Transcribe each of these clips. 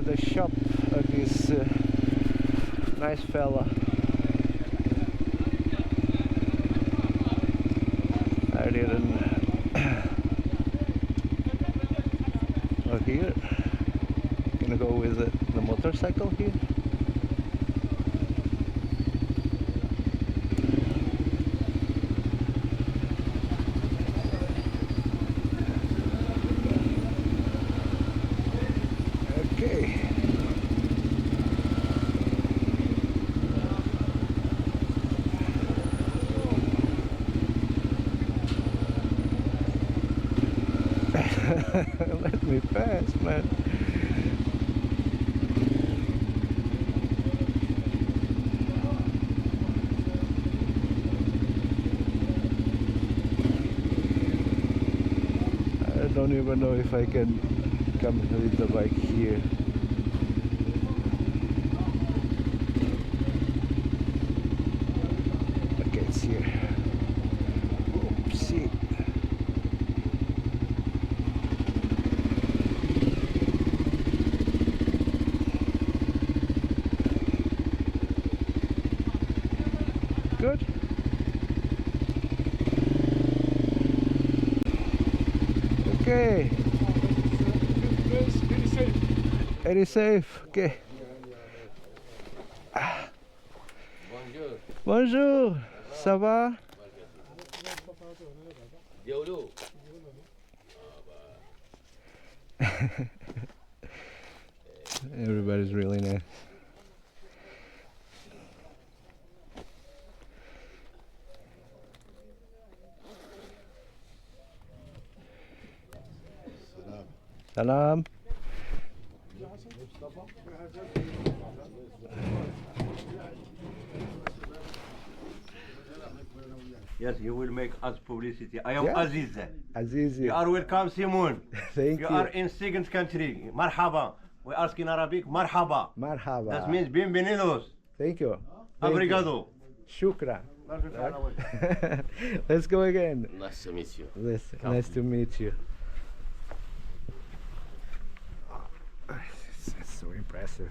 the shop of this nice fella. I didn't or here. Gonna go with the motorcycle here. Okay. Let me pass, man. I don't even know if I can come with the bike here. Okay, it's here. Oopsie. Good. Okay. Very safe. Very safe. Okay. Bonjour. Bonjour. Ça va? Diolo. Everybody's really nice. Salam. Yes, you will make us publicity. I am Yeah. Aziz. Azizi. You are welcome, Simon. Thank You you. are in second country. Marhaba. We ask in Arabic, marhaba. Marhaba. That means bienvenidos. Thank you. Thank Obrigado. you. Shukran. Let's go again. Nice to meet you. Nice to meet you. It's so impressive.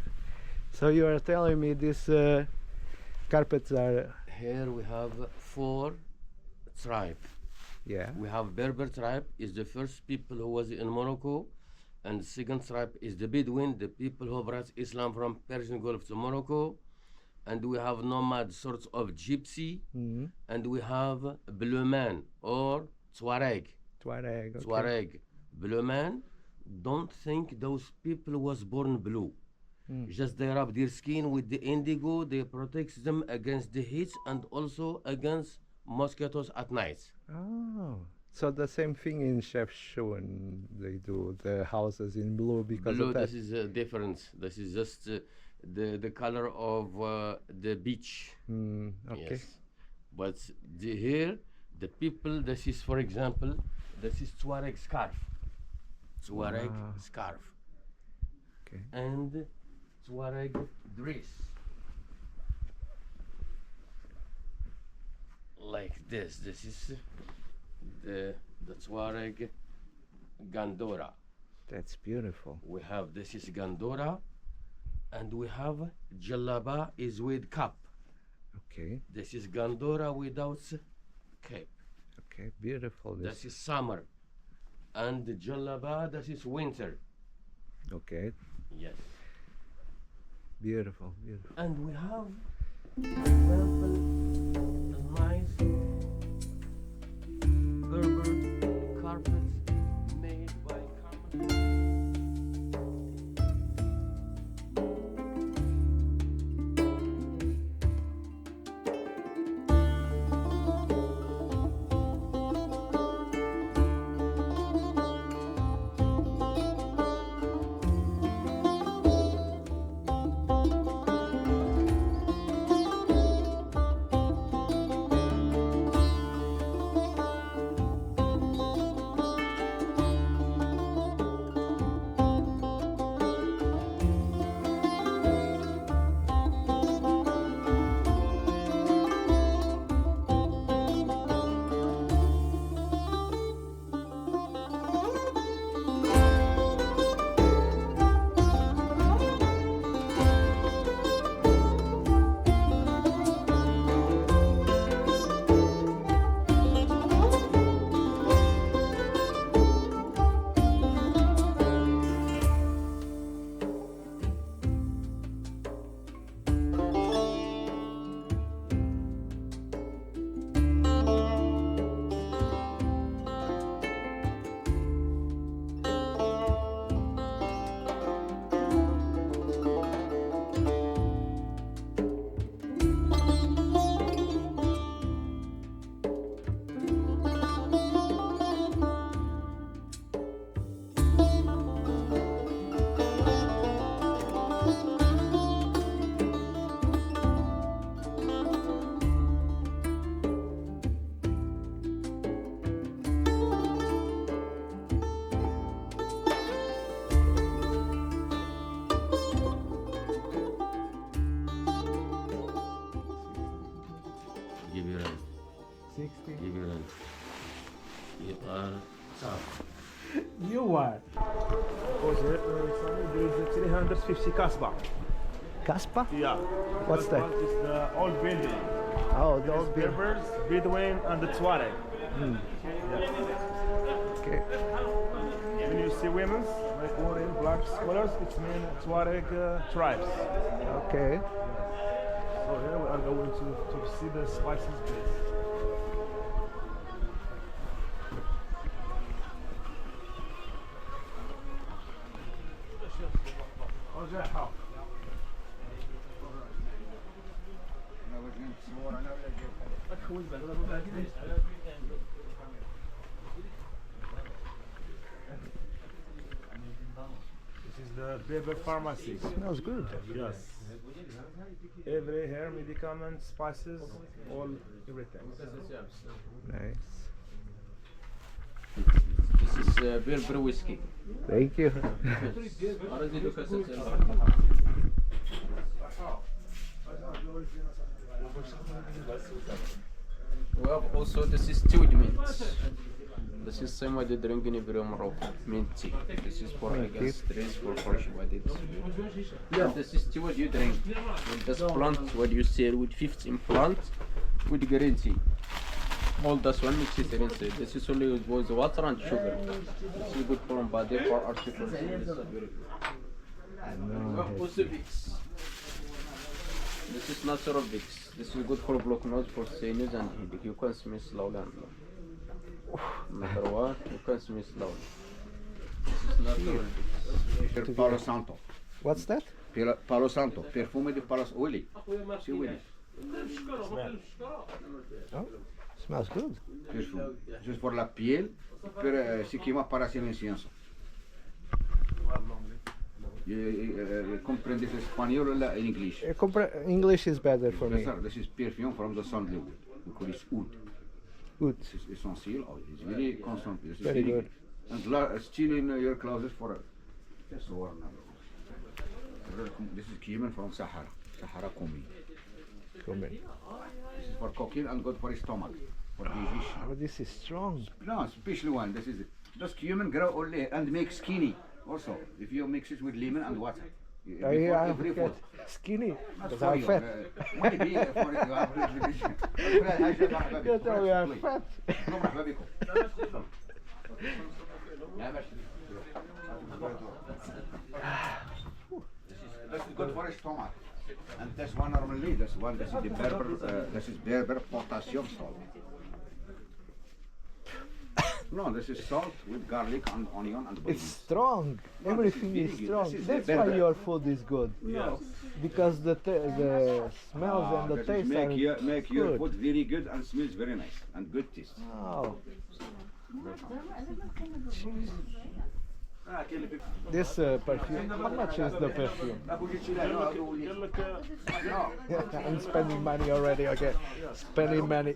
So you are telling me these carpets are, Here we have 4 tribes. yeah, We have Berber tribe is the first people who was in Morocco, and the second tribe is the Bedouin, the people who brought Islam from Persian Gulf to Morocco, and we have nomad sorts of gypsy, and we have blue man or Tuareg. Tuareg. Okay. Tuareg, blue man. Don't think those people was born blue. Just they rub their skin with the indigo. They protect them against the heat and also against mosquitoes at night. Oh, so the same thing in Chefchaouen, they do the houses in blue because Blue, of that. this is a difference. This is just the color of the beach. Okay. Yes. But here, the people, this is, for example, this is Tuareg scarf. Tuareg scarf. Okay. And Tuareg dress. Like this. This is the Tuareg Gandora. That's beautiful. We have, this is Gandora, and we have Jalaba is with cap. Okay. This is Gandora without cape. Okay. Beautiful. This is summer. And the Jalaba, this is winter. Okay. Yes. Beautiful. Beautiful. And we have, for example, a nice Berber carpets made by Canon. 150 Casbah. Caspa? Yeah. What's that? It's the old building. Oh, the There's old building. Berbers, Bedouin, and the Tuareg. Okay. When you see women like wearing black colors, it's mean Tuareg tribes. Okay. So here we are going to see the spices place. This is the Berber pharmacy. Smells good. Yes. Every hair, medicament, spices, all everything. Nice. This is Berber whiskey. Thank you. We have also this is stewed mint. This is same way they drink in every Morocco, mint tea. This is for I guess stress for fresh bodies. Yeah, this is stewed you drink with this plant what you sell with 15 plants with green tea. All this one mix it inside. This is only with water and sugar. This is good for body for artificial. This is very good. We have also Vicks. This is natural Vicks. This is good for block nose, for sinus and headache. You can smell slowly and no matter what, you can smell slowly. This is natural Vicks. Palo Santo. What's that? Palo Santo. Perfume de Palo Oili. See Oili. Oh, smells good. Perfume. Just for la piel, per si quema para hacer incienso. Comprendes español o en English? English is better for me. This is perfume from the sandalwood. We call it oud. Good. This is essential oil. It's very constant. This is Very good. And still in your clothes for this one. This is cumin from Sahara. Sahara cumin. Come in. This is for cooking and good for stomach. For digestion. Oh, this is strong. No, special one. This is just cumin grow only and make skinny. Also, if you mix it with lemon and water. Oh, yeah, Every food. skinny. Not Because for I'm you. fat. Maybe for you have reservation. You tell me I'm fat. مرحبا بكم. This is good for stomach. And this one normally, this is the Berber, this is Berber potassium salt. No, this is salt with garlic and onion and basil. It's strong. No, Everything this is is very good. strong. This is That's the why better. your food is good. Yes. Because the smells and the This is taste are make your good. food very good and smells very nice and good taste. Oh. This perfume, how much is the perfume? I'm spending money already, okay. Spending money.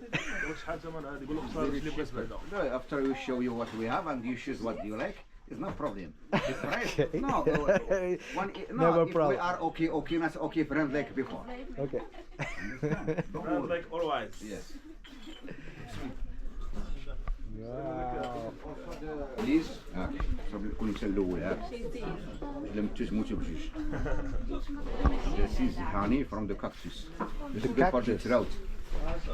After we show you what we have and you choose what you like, it's no problem. The price, Okay. no, Never if problem. we are okay, not okay, friend like before. Okay. Brand like always. Yes. Wow. Please, صبر تكون انت الاول لم تموتوا بجوج. This is honey from the cactus. This is good for the throat.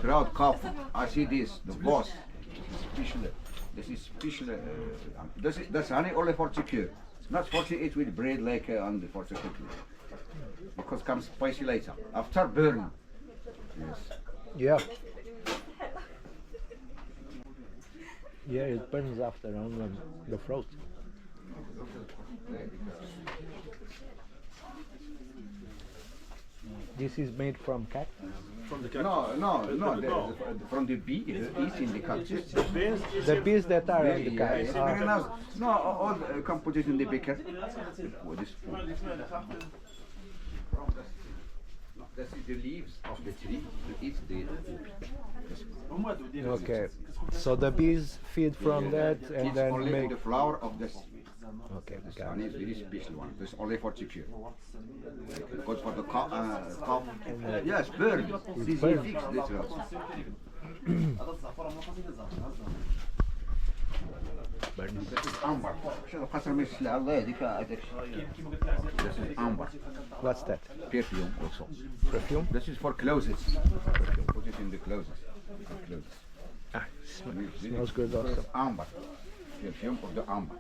Throat cough. I see this, the boss. Special. This is special. That's honey only for to cure. Not for to eat with bread like on the for to cook. Because comes spicy later. After burn. Yes. Yeah. Yeah, it burns after on the throat. This is made from cactus. From the No. From the bee, eating the cactus. The bees that are on the Yeah, cactus. it's very nice. No, all come put it in the baker. Oh, this food. No, this is the leaves of the tree. You eat the Okay. So the bees feed from that and it's then only make. the flower of the Okay, This got honey it. is very special one. This only for chicken. Good for the cough. Yes, burn. This burn. is fixed. This one. Amber. شنو خاطر من السلعة الله يهديك هذاك This is amber. What's that? Perfume also. Perfume? This is for clothes. Put it in the clothes. Clothes. Ah, smells good also. Amber. Perfume of the amber.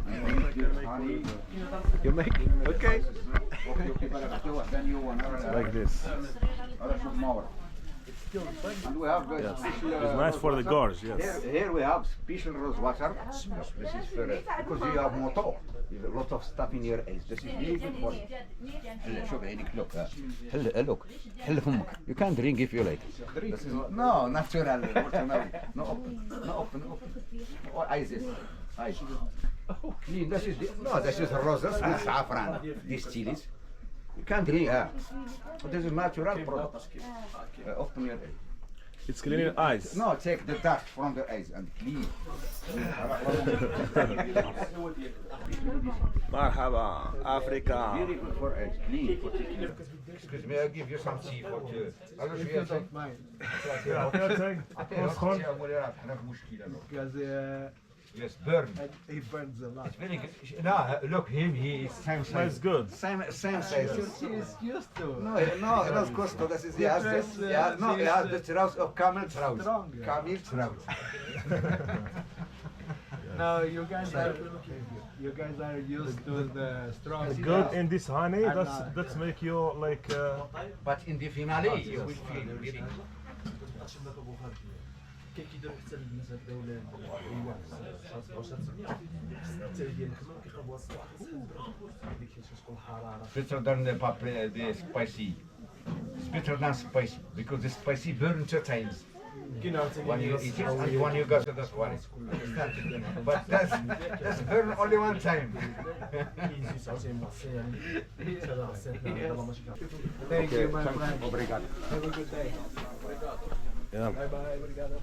And honey. You make? Okay. Then you want Like this. more. And we have It's nice for the girls, yes. Here we have special rose water. This is for because you have Moto. You have a lot of stuff in your eyes. This is really good for you. هلا شوف عينيك look. هلا look. حل فمك. You can drink if you like. This is no natural. No open. Or eyes. Clean. This is this is roses with saffron. These chilies. You can drink. This is natural product. Open your eyes. It's cleaning eyes. No, take the dust from the eyes and clean. Marhaba, Africa. Very good for eyes, clean. Excuse me, I'll give you some tea for you. Because Yes, burn. he burns a lot. It's very good. No, look him. He is same size. Smells good. Same size. He's used to. No, that's costo. This is he has this. He has the trout of camel trout. Strong, yeah. Camel trout. No, you guys are used to the strong. Good in this honey. That's make you like. But in the finale, you will feel very good. كاين كيديروا حتى البنات هاد الاولاد ديال الحمام كيقربوا الصباح هذيك شكون الحراره Better than the spicy. It's better than spicy because the spicy burn two times. When you eat it and when you go to the toilet. But that's burn only one time. Thank you, my friend. Obrigado. Have a good day. Yeah. Bye bye. Obrigado.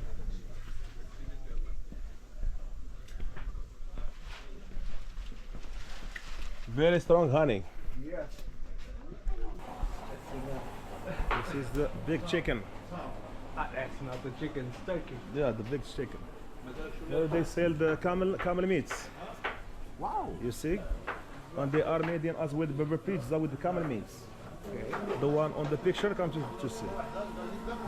Very strong honey. Yes. This is the big chicken. That's not the chicken, it's turkey. Yeah, the big chicken. They sell the camel meats. Wow. You see, and they are made in as with burger pizza with the camel meats. Okay. The one on the picture, come to see.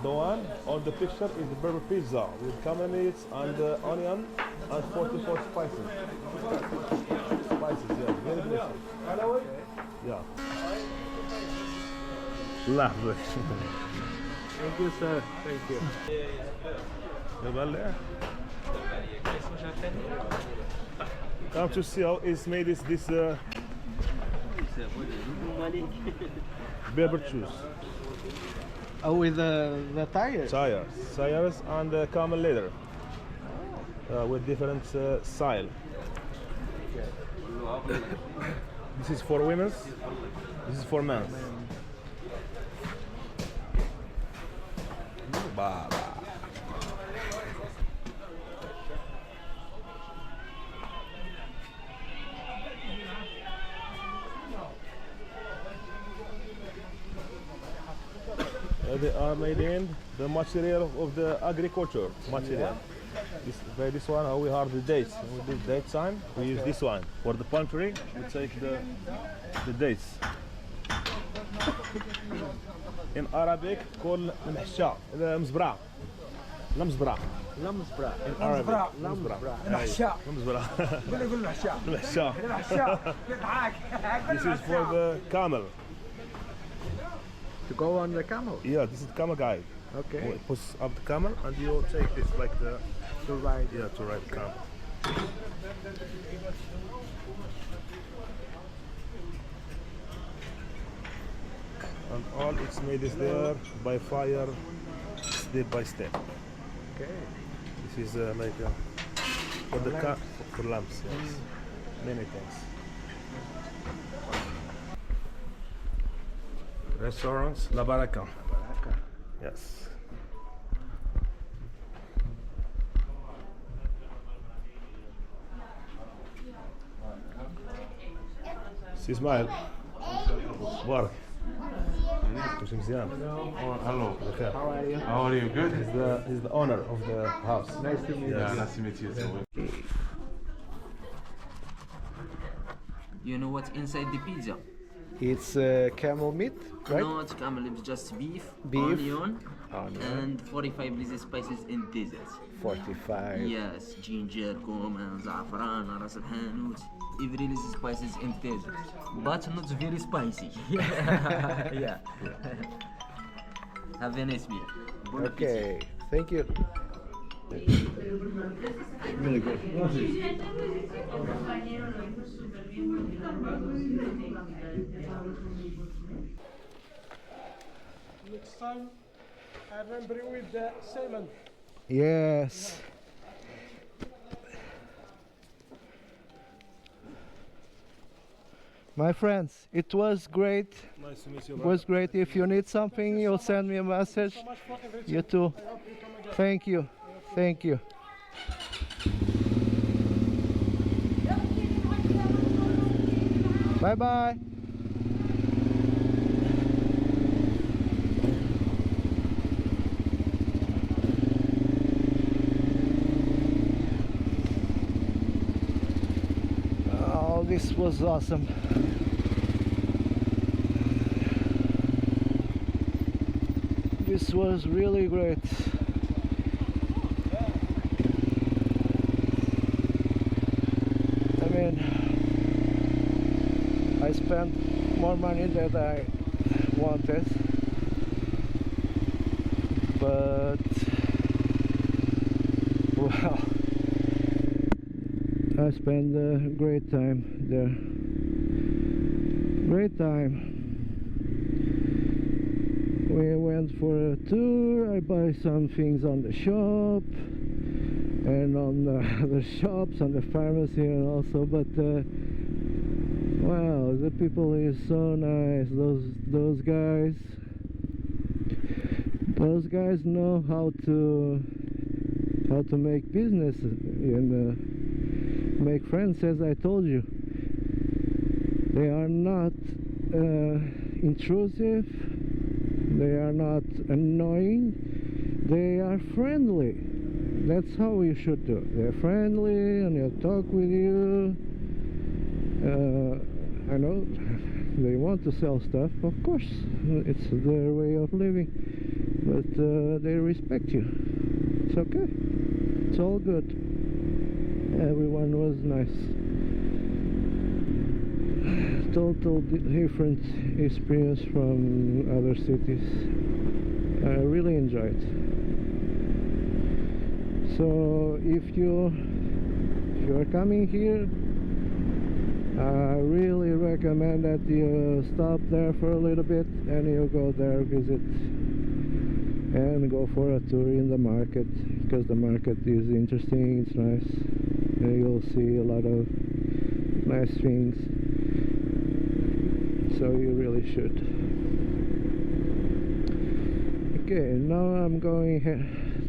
The one on the picture is the burger pizza with camel meats and onion and 44 spices. Spices, yeah, very delicious. Yeah. لحظة. Thank you, sir. Thank you. Come to see how it's made this Berber shoes. Oh, with the tires. Tires and camel leather with different style. This is for women's. This is for men's. Baba. They are made in the material of the agriculture material. This one, how we have the dates. With this date time, we use this one. For the palm tree, we take the dates. In Arabic, called المحشا, المزبرع. المزبرع. Lamsbra. In Arabic. المزبرع. المحشا. المزبرع. قول المحشا. المحشا. المحشا. This is for the camel. To go on the camel. Yeah, this is the camel guide. Okay. You push up the camel and you take this like the To ride. yeah to ride the camel. And all it's made is there by fire, step by step. Okay. This is like for the for lamps. Yes. Many things. Restaurants La Baraka. Yes. سي اسماعيل مبارك مش مزيان Hello. بخير. How are you? How are you? Good? He's the owner of the house. Nice to meet Yeah, you. nice to meet you too. You know what's inside the pizza? It's camel meat, right? Not camel, it's just beef, Beef, onion, onion. and 45 little spices in desert. 45. Yes, ginger, cumin, za'afran, ras al-hanout, every little spices in desert, but not very spicy. Yeah. Have a nice meal. Bon Okay, thank you. Really good. Next time, I remember you with the salmon. Yes. My friends, it was great. Nice to meet you. It was great. If you need something, you'll send me a message. So much for everything. You too. I hope you come again. Thank you. Thank you. Bye bye. Oh, this was awesome. This was really great. I mean, I spent more money than I wanted, but wow, I spent a great time there. Great time. We went for a tour. I buy some things on the shop and on the shops, on the pharmacy, and also. But wow, the people is so nice. Those guys know how to make business and make friends. As I told you, they are not intrusive. They are not annoying. They are friendly. That's how you should do. They're friendly and they'll talk with you. I know they want to sell stuff, of course. It's their way of living. But they respect you. It's okay. It's all good. Everyone was nice. Total different experience from other cities. I really enjoyed. So if you are coming here, I really recommend that you stop there for a little bit and you go there, visit, and go for a tour in the market, because the market is interesting. It's nice, and you'll see a lot of nice things. So you really should. Okay, now I'm going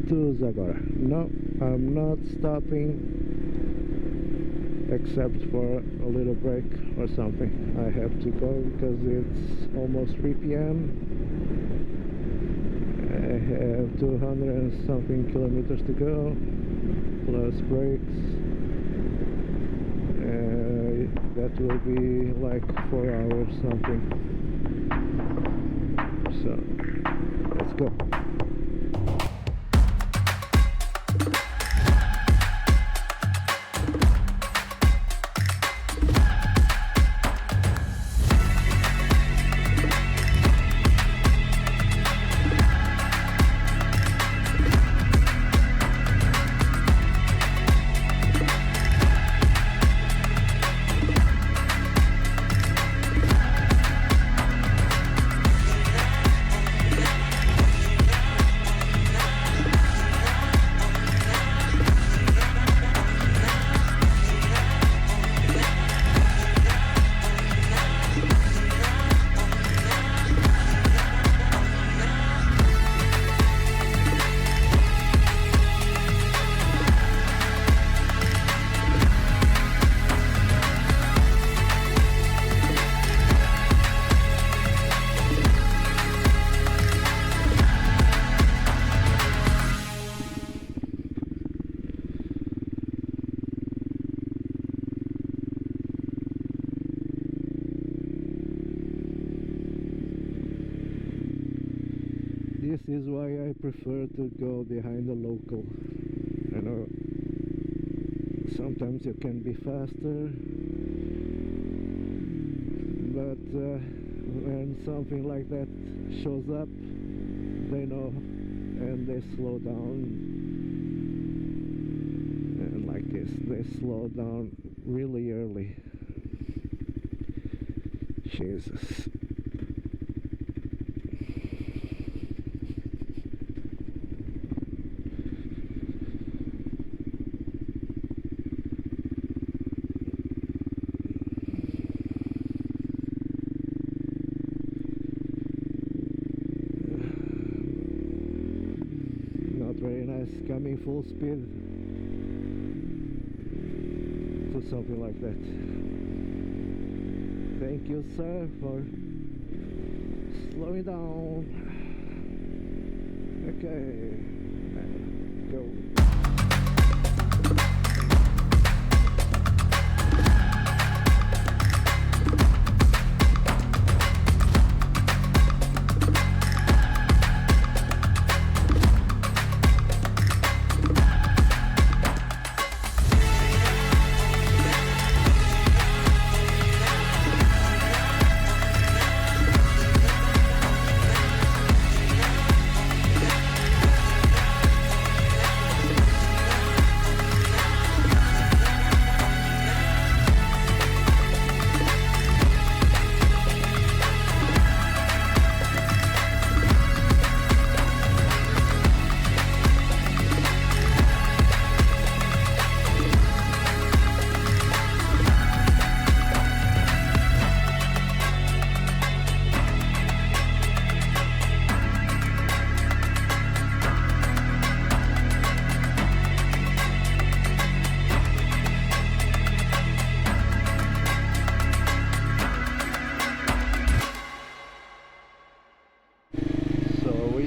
to Zagora. No, I'm not stopping except for a little break or something. I have to go because it's almost 3 p.m. I have 200 and something kilometers to go, plus breaks. That will be like 4 hours something. So let's go. this is why I prefer to go behind the local. You know, sometimes you can be faster, but when something like that shows up, they know and they slow down. And like this, they slow down really early. Jesus. Not very nice coming full speed to something like that. Thank you, sir, for slowing down. Okay, go.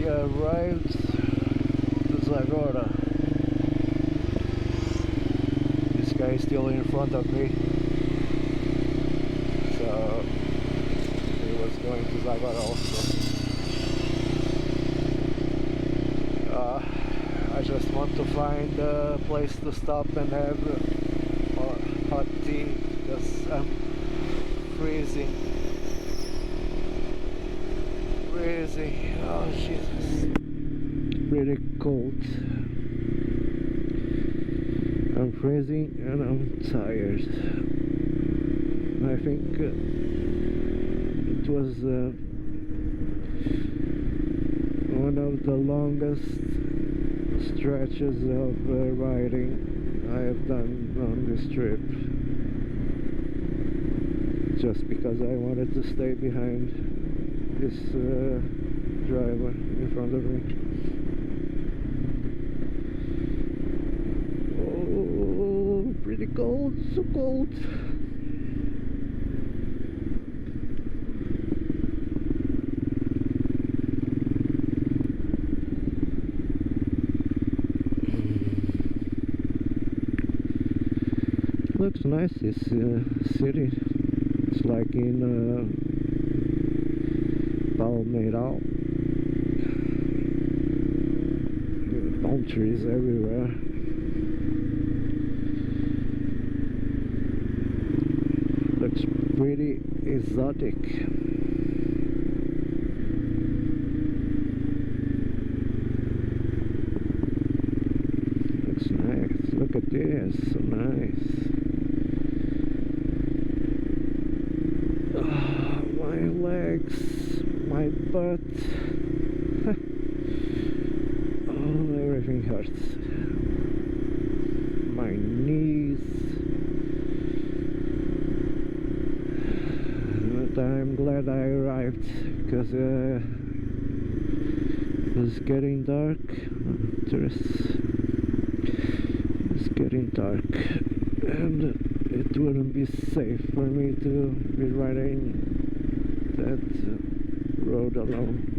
Arrived to Zagora. This guy is still in front of me, so he was going to Zagora also. I just want to find a place to stop and have hot tea because I'm freezing. Oh Jesus, pretty cold. I'm freezing and I'm tired. I think it was one of the longest stretches of riding I have done on this trip, just because I wanted to stay behind this driver in front of me. Oh, pretty cold, so cold. Looks nice, this city. It's like in Palmeiral. Palm trees everywhere. Looks pretty exotic. Looks nice. Look at this, so nice. Oh, my legs. My butt. Oh, everything hurts. My knees. But I'm glad I arrived because it was getting dark. Tourists. It's getting dark, and it wouldn't be safe for me to be riding that road alone.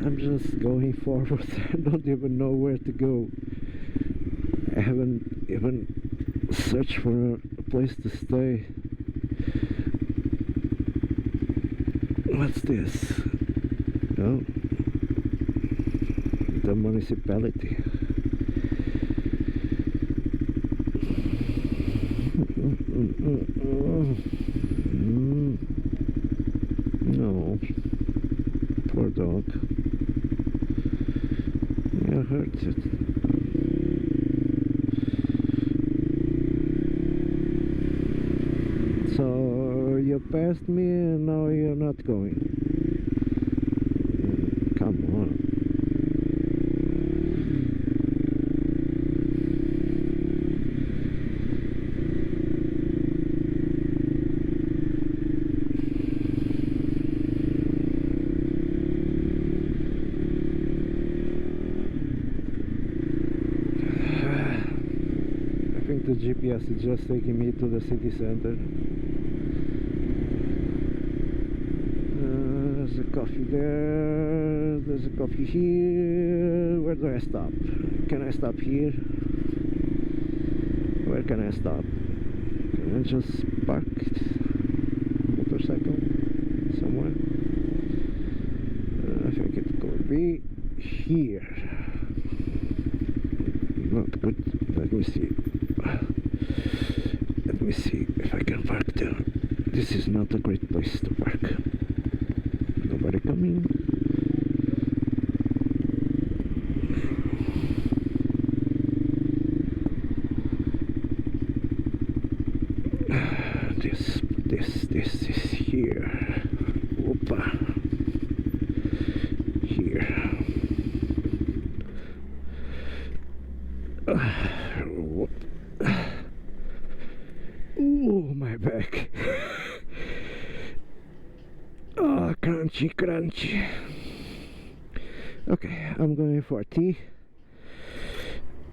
I'm just going forward. I don't even know where to go. I haven't even searched for a place to stay. What's this? Oh, the municipality. No, poor dog. It hurts it. So you passed me and now you're not going. Come on. I think the GPS is just taking me to the city center. There's a coffee there, there's a coffee here. Where do I stop? Can I stop here? Where can I stop? Can I just park motorcycle somewhere? I think it could be here. Not good. Let me see. Let me see if I can park there. This is not a great place to park. Nobody coming. This is here. Opa. Here. Oh, my back. Oh, crunchy. Okay, I'm going for tea.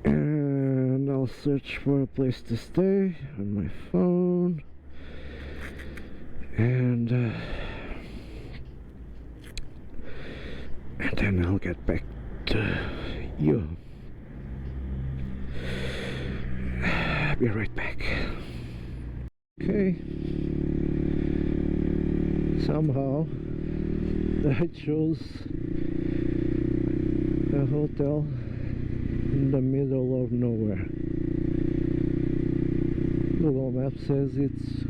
And I'll search for a place to stay on my phone. And then I'll get back to you. Be right back. Okay. Somehow that shows a hotel in the middle of nowhere. Google Maps says it's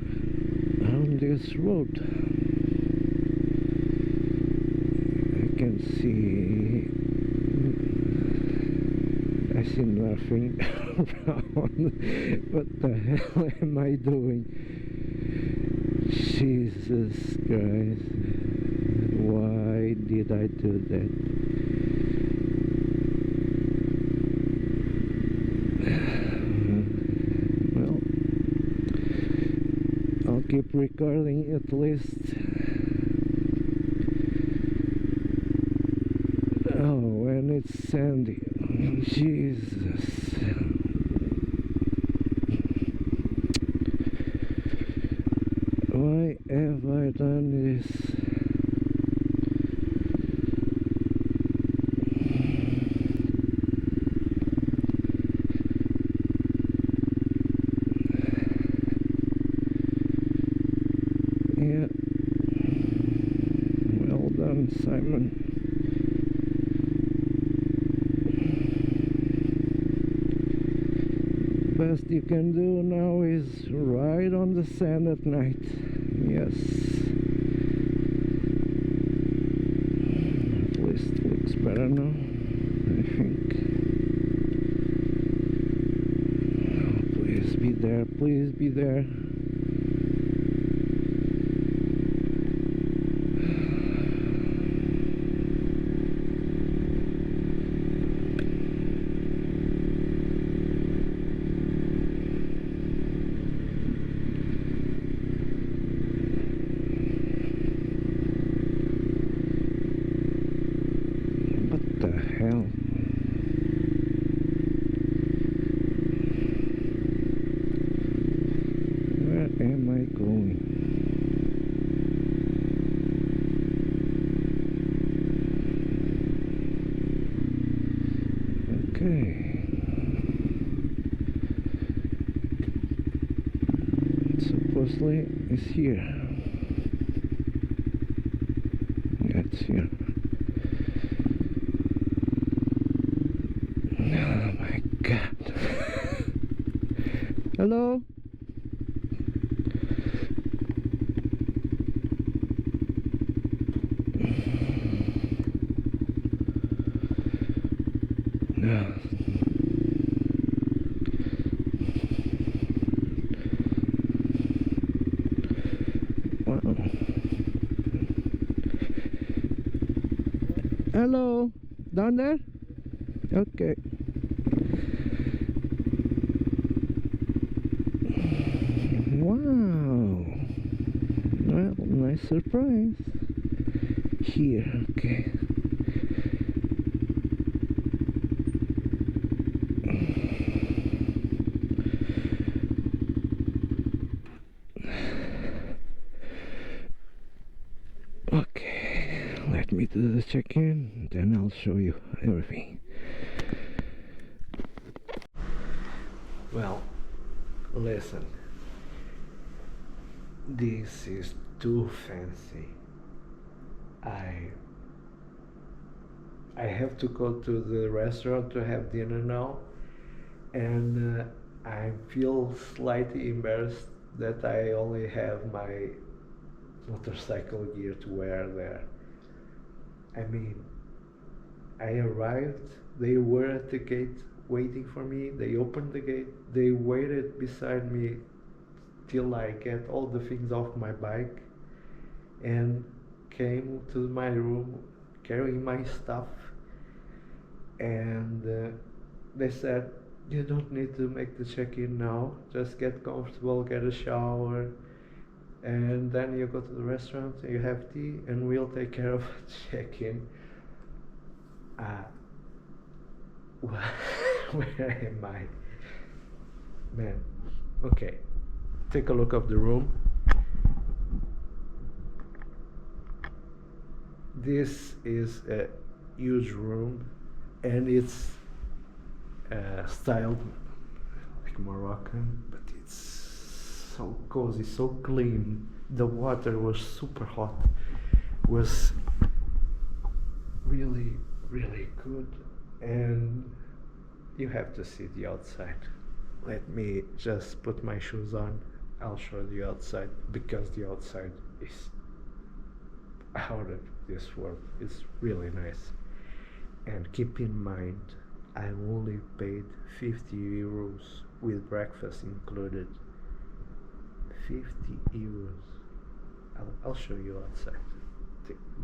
on this road. I can see. I see nothing around. What the hell am I doing? Jesus Christ. Why did I do that? Well, I'll keep recording at least. Oh, and it's sandy. Jesus. Why have I done this? Yeah. Well done, Simon. Best you can do now is ride on the sand at night. Yes. At least it looks better now, I think. Oh, please be there, please be there. mostly is here. Yeah, it's here. Oh my god. Hello? No. Wow. Hello? Down there? Okay. Wow. Well, nice surprise. Here, okay. Okay, let me do the check-in, then I'll show you everything. Well, listen. This is too fancy. I have to go to the restaurant to have dinner now, and I feel slightly embarrassed that I only have my motorcycle gear to wear there. I mean, I arrived, they were at the gate waiting for me, they opened the gate, they waited beside me till I get all the things off my bike, and came to my room carrying my stuff, and they said, you don't need to make the check-in now, just get comfortable, get a shower, and then you go to the restaurant, you have tea, and we'll take care of check-in. Where am I? Man, okay, take a look of the room. This is a huge room, and it's styled like Moroccan, but it's so cozy, so clean. The water was super hot, was really, really good, and you have to see the outside. Let me just put my shoes on, I'll show you outside, because the outside is out of this world. It's really nice. And keep in mind, I only paid 50 euros with breakfast included. 50 euros. I'll show you outside.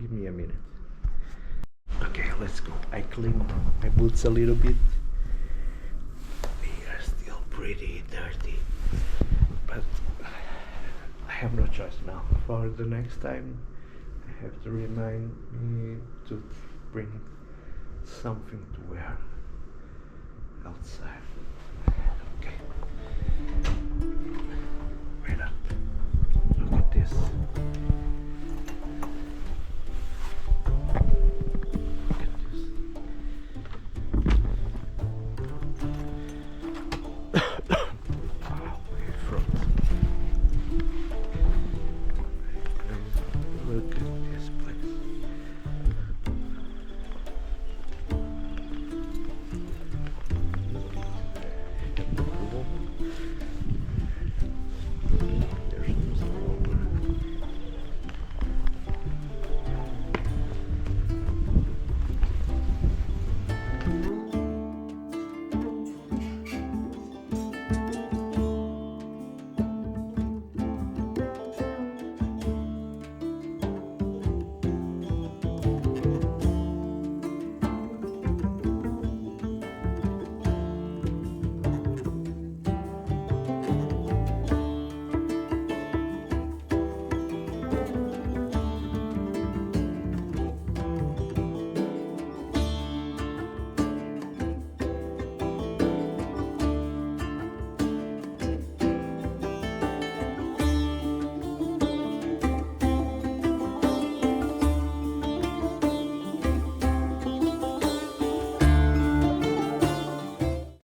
Give me a minute. Okay, let's go. I cleaned my boots a little bit. They are still pretty dirty, but I have no choice now. For the next time, I have to remind me to bring something to wear outside.